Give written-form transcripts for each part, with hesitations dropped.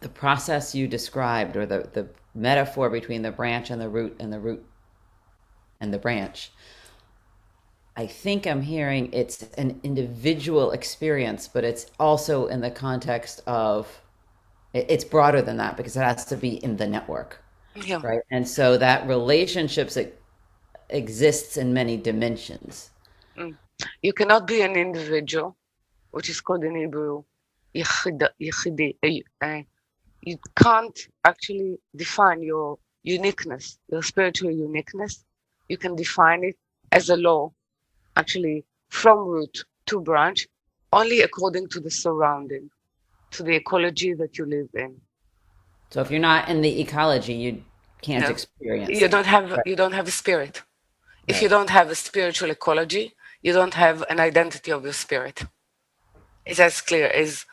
the process you described, or the metaphor between the branch and the root and the branch, I think I'm hearing it's an individual experience, but it's also in the context of it's broader than that because it has to be in the network, Yeah. right? And so that relationships exists in many dimensions. Mm. You cannot be an individual, which is called in Hebrew Yehidi. You can't actually define your uniqueness, your spiritual uniqueness. You can define it as a law, actually, from root to branch, only according to the surrounding, to the ecology that you live in. So if you're not in the ecology, you can't No, experience you that. don't have Right. you don't have a spirit. If you Right. don't have a spiritual ecology, you don't have an identity of your spirit. It's as clear as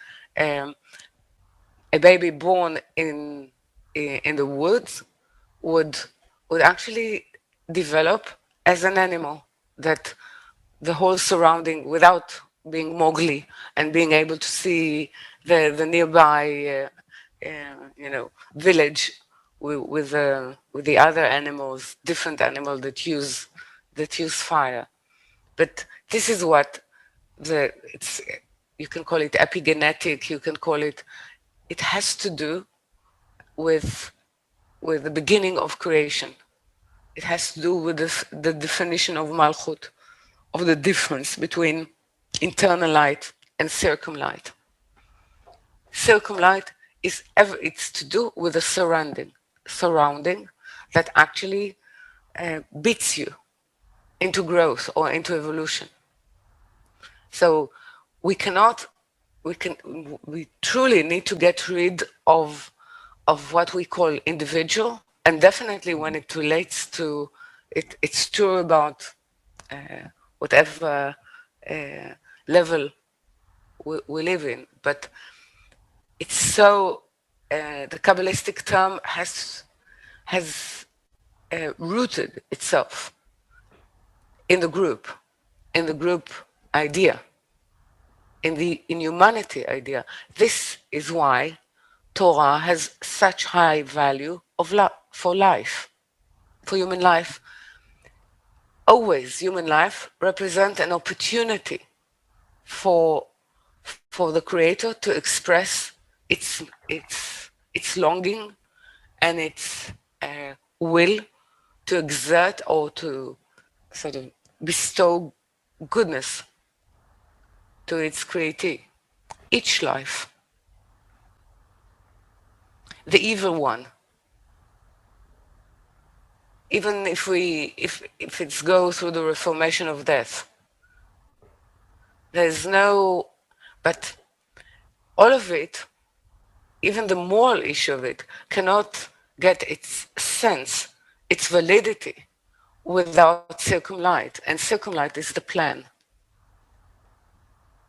um, a baby born in the woods would would actually develop as an animal, that the whole surrounding, without being Mowgli and being able to see the nearby village with the other animals, different animals that use fire. But this is what it's, you can call it epigenetic, you can call it, it has to do with with the beginning of creation. It has to do with the definition of Malchut, of the difference between internal light and circum light. Circum light is it's to do with the surrounding that actually beats you into growth or into evolution. So we cannot, we truly need to get rid of what we call individual, and definitely when it relates to it, it's true about whatever uh, level we live in. But it's so the Kabbalistic term has rooted itself in in the group idea, in humanity idea. This is why Torah has such high value of for life, for human life. Always, human life represents an opportunity for for the Creator to express its longing and its will to exert or to sort of bestow goodness to its createe. Each life, the evil one, even if it goes through the reformation of death, there's no, but all of it, even the moral issue of it, cannot get its sense, its validity, without Circum Light. And Circum Light is the plan.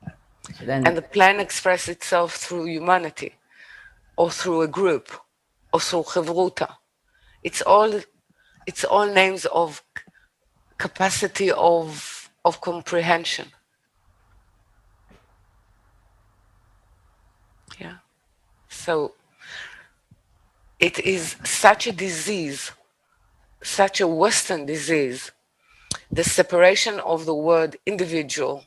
So And then, the plan expresses itself through humanity, or through a group, or through Chevruta. It's all, it's all names of capacity of comprehension. Yeah. So it is such a disease, such a Western disease, the separation of the word individual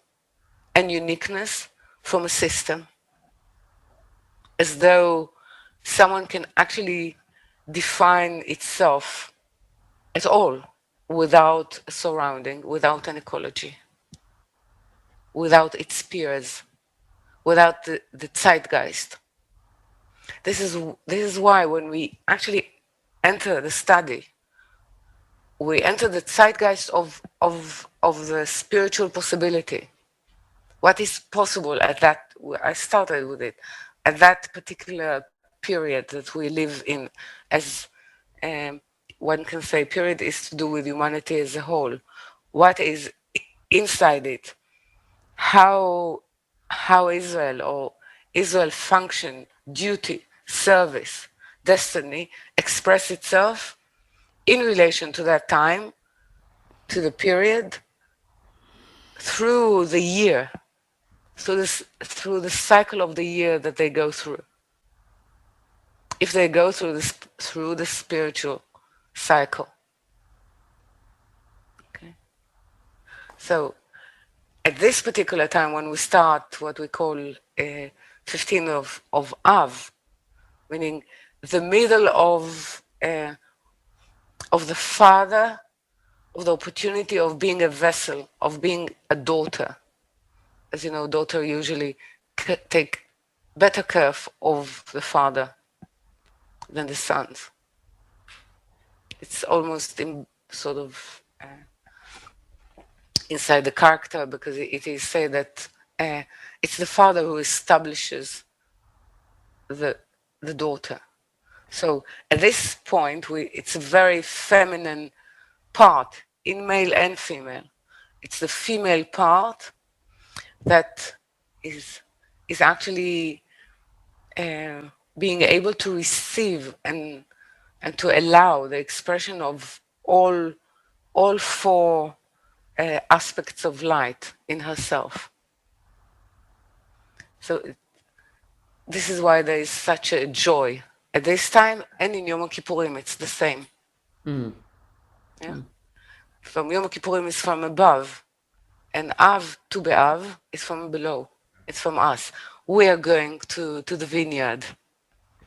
and uniqueness from a system, as though someone can actually define itself at all without a surrounding, without an ecology, without its peers, without the zeitgeist. This is why when we actually enter the study, we enter the zeitgeist of the spiritual possibility. What is possible at that, I started with it, at that particular period that we live in, as um, one can say, period is to do with humanity as a whole. What is inside it? How Israel or Israel function, duty, service, destiny express itself in relation to that time, to the period, through the year, through the cycle of the year that they go through. if they go through the spiritual cycle. Okay. So at this particular time, when we start what we call 15 of Av, meaning the middle of the father, of the opportunity of being a vessel, of being a daughter. As you know, daughter usually take better care of the father than the sons. It's almost in sort of inside the character, because it is said that it's the father who establishes the daughter. So at this point, it's a very feminine part in male and female. It's the female part that is actually being able to receive and to allow the expression of all four aspects of light in herself. So this is why there is such a joy at this time, and in Yom Kippurim it's the same. Yeah? From Yom Kippurim is from above, and Av, Tu B'Av, is from below. It's from us. We are going to the vineyard.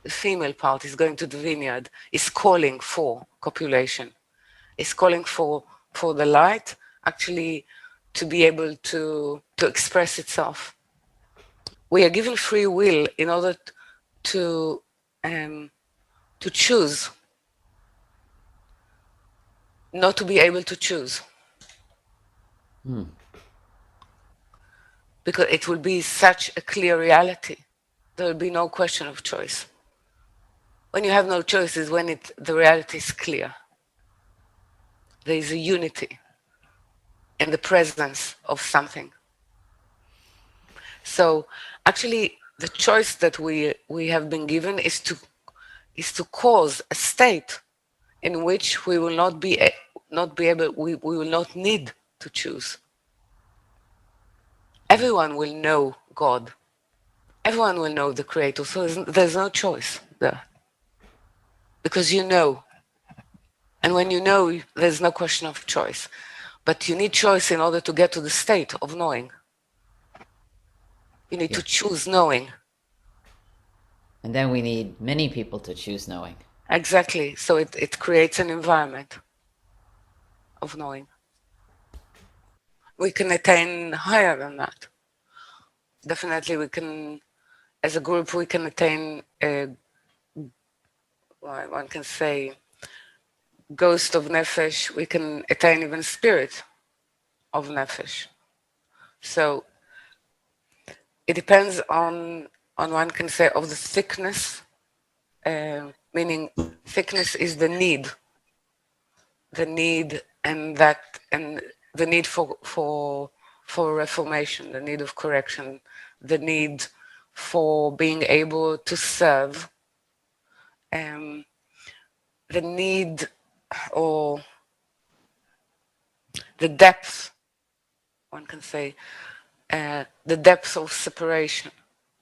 The female part is going to the vineyard, is calling for copulation, is calling for the light actually to be able to express itself. We are given free will in order to choose, not to be able to choose. Because it will be such a clear reality. There will be no question of choice. When you have no choice is when the reality is clear. There is a unity in the presence of something. So actually the choice that we have been given is to cause a state in which we will not be able, we will not need to choose. Everyone will know God. Everyone will know the Creator. So there's no choice there. Because you know. And when you know, there's no question of choice. But you need choice in order to get to the state of knowing. You need to choose knowing. And then we need many people to choose knowing. Exactly. So it creates an environment of knowing. We can attain higher than that. Definitely we can, as a group, we can attain, one can say, ghost of nefesh. We can attain even spirit of nefesh. So it depends on one can say of the thickness, meaning thickness is the need and the need for reformation, the need of correction, the need for being able to serve, the need or the depth, one can say, the depth of separation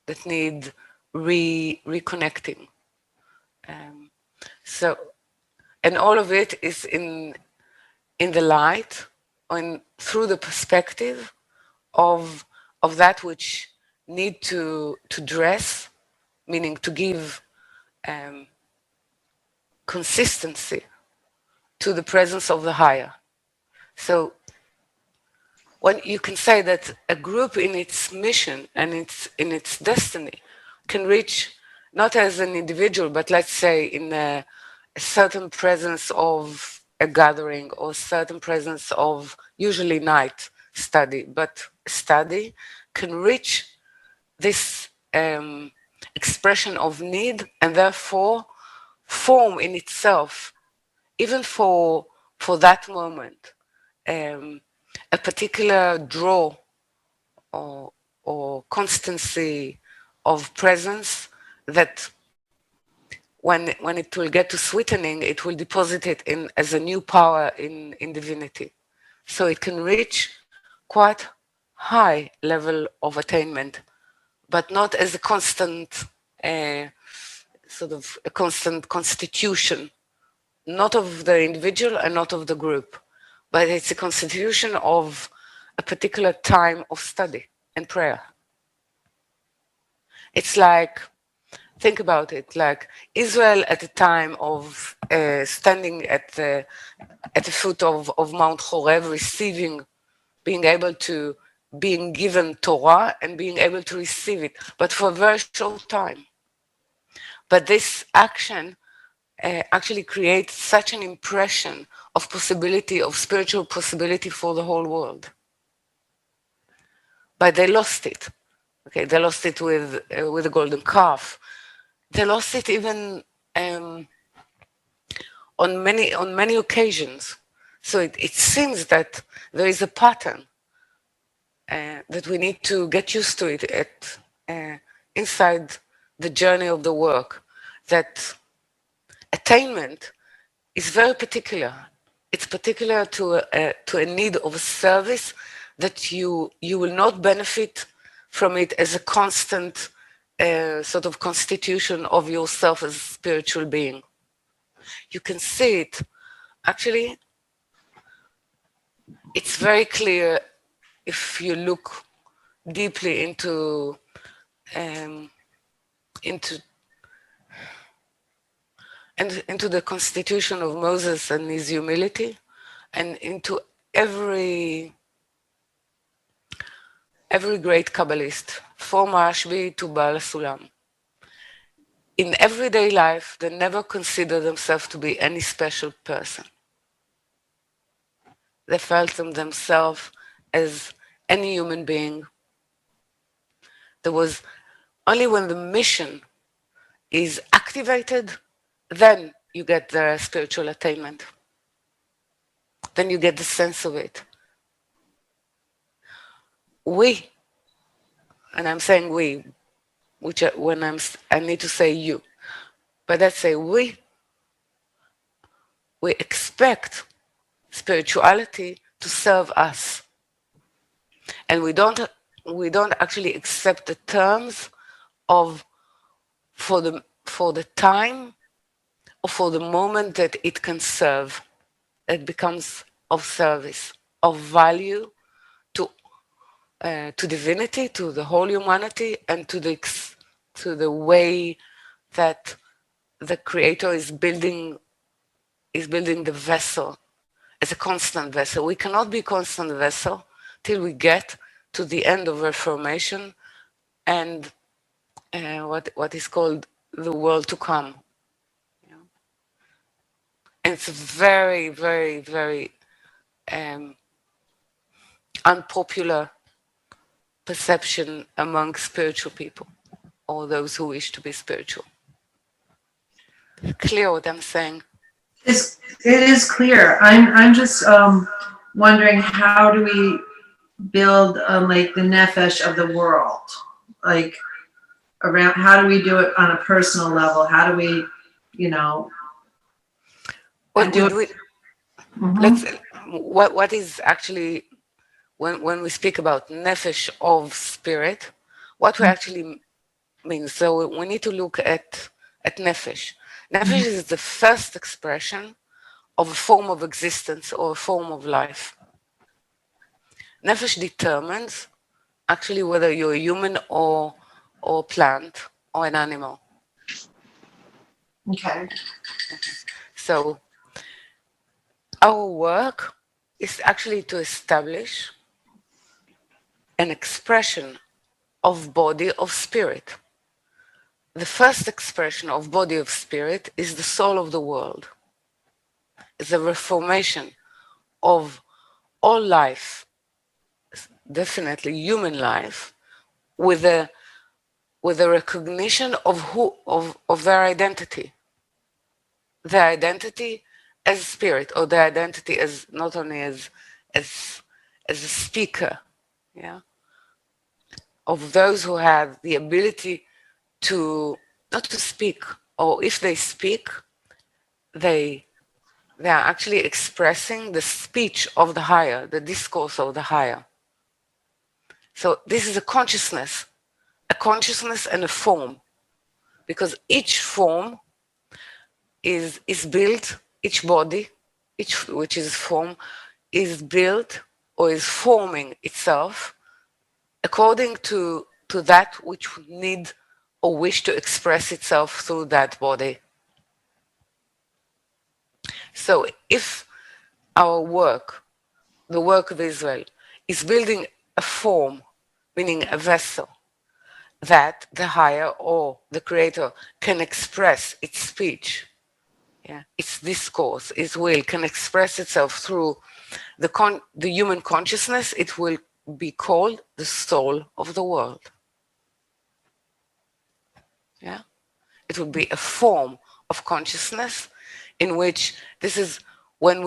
that need reconnecting. So, and all of it is in the light, through the perspective of that which need to dress, meaning to give consistency to the presence of the higher. So when you can say that a group in its mission and in its destiny can reach not as an individual, but let's say in a certain presence of a gathering or certain presence of usually night study, but study can reach this expression of need and therefore form in itself, even for that moment, a particular draw or constancy of presence that when it will get to sweetening, it will deposit it in as a new power in divinity. So it can reach quite high level of attainment, but not as a constant sort of a constant constitution, not of the individual and not of the group, but it's a constitution of a particular time of study and prayer. It's like, think about it, like Israel at the time of standing at the foot of Mount Horeb, receiving, being able to, being given Torah and being able to receive it, but for a very short time. But this action actually creates such an impression of possibility, of spiritual possibility for the whole world. But they lost it. Okay, they lost it with the golden calf. They lost it even on many occasions. So it seems that there is a pattern that we need to get used to it inside the journey of the work. That attainment is very particular. It's particular to a need of a service that you will not benefit from it as a constant sort of constitution of yourself as a spiritual being. You can see it. Actually, it's very clear if you look deeply into the constitution of Moses and his humility, and into every great Kabbalist, from Ashby to Baal Sulam. In everyday life, they never consider themselves to be any special person. They felt themselves as any human being. There was only when the mission is activated, then you get the spiritual attainment. Then you get the sense of it. We, and I'm saying we, which when I need to say you, but let's say we expect spirituality to serve us, and we don't actually accept the terms of for the time or for the moment that it can serve. It becomes of service, of value to divinity, to the whole humanity, and to the way that the Creator is building the vessel as a constant vessel. We cannot be constant vessel till we get to the end of Reformation and what is called the world to come. And it's a very, very, very unpopular perception among spiritual people, or those who wish to be spiritual. Clear what I'm saying? It is clear. I'm just wondering, how do we build like the nefesh of the world, like around? How do we do it on a personal level? How do we, What is actually, when we speak about nefesh of spirit, what we actually mean? So we need to look at nefesh. Nefesh is the first expression of a form of existence or a form of life. Nefesh determines actually whether you're a human or a plant or an animal. Okay. So our work is actually to establish an expression of body of spirit. The first expression of body of spirit is the soul of the world. It's a reformation of all life, definitely human life, with a recognition of their identity. Their identity as spirit, or their identity as not only as a speaker, of those who have the ability to not to speak, or if they speak, they are actually expressing the speech of the higher, the discourse of the higher. So this is a consciousness and a form. because each form is built, each body, which is form, is built or is forming itself according to that which need or wish to express itself through that body. So if our work, the work of Israel, is building a form, meaning a vessel, that the higher or the creator can express its speech, its discourse, its will, can express itself through the human consciousness, it will be called the soul of the world. Yeah, it will be a form of consciousness in which this is when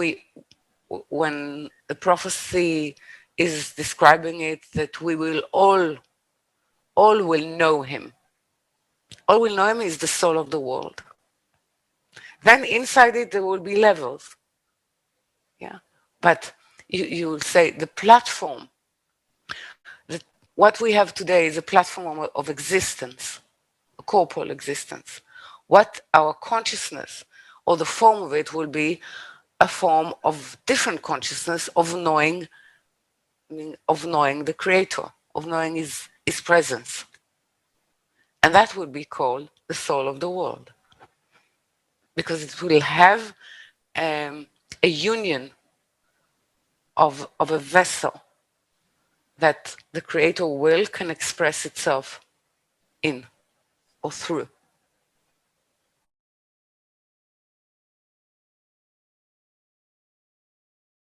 the prophecy is describing it, that we will all will know him. All will know him is the soul of the world. Then inside it there will be levels. Yeah, but you will say the platform. What we have today is a platform of existence, a corporal existence. What our consciousness or the form of it will be a form of different consciousness of knowing the creator, of knowing his presence. And that would be called the soul of the world. Because it will have a union of a vessel that the creator will can express itself in or through.